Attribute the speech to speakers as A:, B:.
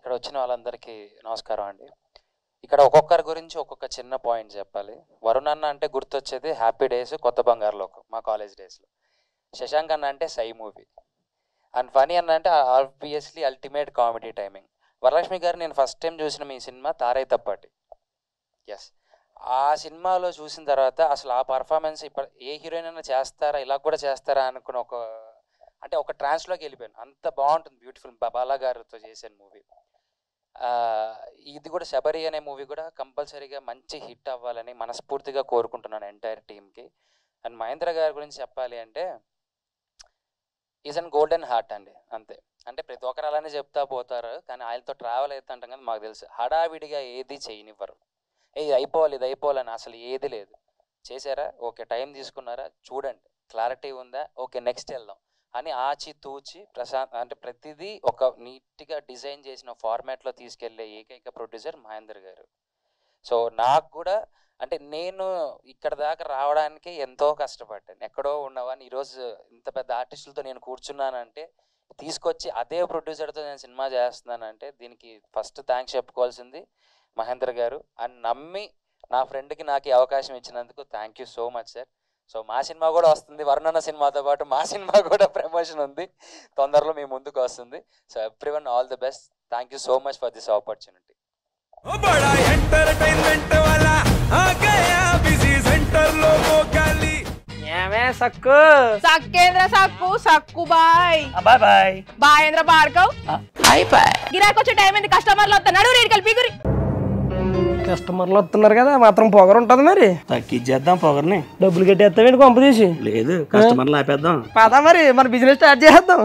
A: ఇక్కడ వచ్చిన వాళ్ళందరికీ నమస్కారం అండి. ఇక్కడ ఒక్కొక్కరి గురించి ఒక్కొక్క చిన్న పాయింట్ చెప్పాలి. వరుణ్ అన్న అంటే గుర్తొచ్చేది హ్యాపీ డేస్, కొత్త బంగారు లోకం మా కాలేజ్ డేస్లో. శశాంక్ అన్న అంటే సై మూవీ. అండ్ ఫనీ అన్న అంటే obviously ultimate comedy timing. Varalakshmi గారు నేను ఫస్ట్ టైం చూసిన మీ సినిమా తారై తప్పటి. ఎస్, ఆ సినిమాలో చూసిన తర్వాత అసలు ఆ పర్ఫార్మెన్స్ ఇప్పుడు ఏ హీరోయిన్ అయినా చేస్తారా, ఇలా కూడా చేస్తారా అనుకున్న ఒక ట్రాన్స్లోకి వెళ్ళిపోయాను. అంత బాగుంటుంది, బ్యూటిఫుల్. బాలా గారితో చేసిన మూవీ. ఇది కూడా శబరి అనే మూవీ కూడా కంపల్సరీగా మంచి హిట్ అవ్వాలని మనస్ఫూర్తిగా కోరుకుంటున్నాను ఎంటైర్ టీమ్కి. అండ్ మహేంద్ర గారి గురించి చెప్పాలి అంటే ఈజ్ అన్ గోల్డెన్ హార్ట్ అండి, అంతే. అంటే ప్రతి ఒక్కరు అలానే చెప్తా పోతారు, కానీ ఆయనతో ట్రావెల్ అవుతుంటాం కదా, మాకు తెలుసు హడావిడిగా ఏది చేయనివ్వరు. ఇది అయిపోవాలని అసలు ఏది లేదు. చేశారా, ఓకే, టైం తీసుకున్నారా, చూడండి, క్లారిటీ ఉందా, ఓకే నెక్స్ట్ వెళ్దాం అని ఆచి తూచి అంటే ప్రతిదీ ఒక నీట్గా డిజైన్ చేసిన ఫార్మాట్లో తీసుకెళ్లే ఏకైక ప్రొడ్యూసర్ మహేందర్ గారు. సో నాకు కూడా అంటే నేను ఇక్కడ దాకా రావడానికి ఎంతో కష్టపడ్డాను. ఎక్కడో ఉన్నవాడిని ఈరోజు ఇంత పెద్ద ఆర్టిస్టులతో నేను కూర్చున్నానంటే, తీసుకొచ్చి అదే ప్రొడ్యూసర్తో నేను సినిమా చేస్తున్నానంటే దీనికి ఫస్ట్ థ్యాంక్స్ చెప్పుకోవాల్సింది మహేంద్ర గారు. అని నమ్మి నా ఫ్రెండ్కి నాకు ఈ అవకాశం ఇచ్చినందుకు thank you so much sir. So మా సినిమా కూడా వస్తుంది, వరుణన్న సినిమాతో పాటు మా సినిమా కూడా ప్రమోషన్ ఉంది, తొందరలో మీ ముందుకు వస్తుంది. So everyone all the best. Thank you so much for this opportunity.
B: సక్కు
C: సక్కేంద్ర సక్కు సక్కు బాయ్
B: బాయ్ బాయ్
C: బాయేంద్ర భార్గవ్
B: బాయ్ బాయ్.
C: గిరాకి వచ్చే టైం ఏంది, కస్టమర్లు వస్తున్నాడు, రేటు కలిపి గురి.
B: కస్టమర్లు వస్తున్నారు కదా, మాత్రం పొగరు ఉంటది. మరి
D: తగ్గించేద్దాం పొగర్ని.
B: డబ్బులు కట్టేస్తావేంటి కొంప తీసి?
D: లేదు, కస్టమర్లు ఆపేద్దాం.
B: పదా మరి మన బిజినెస్ స్టార్ట్ చేద్దాం.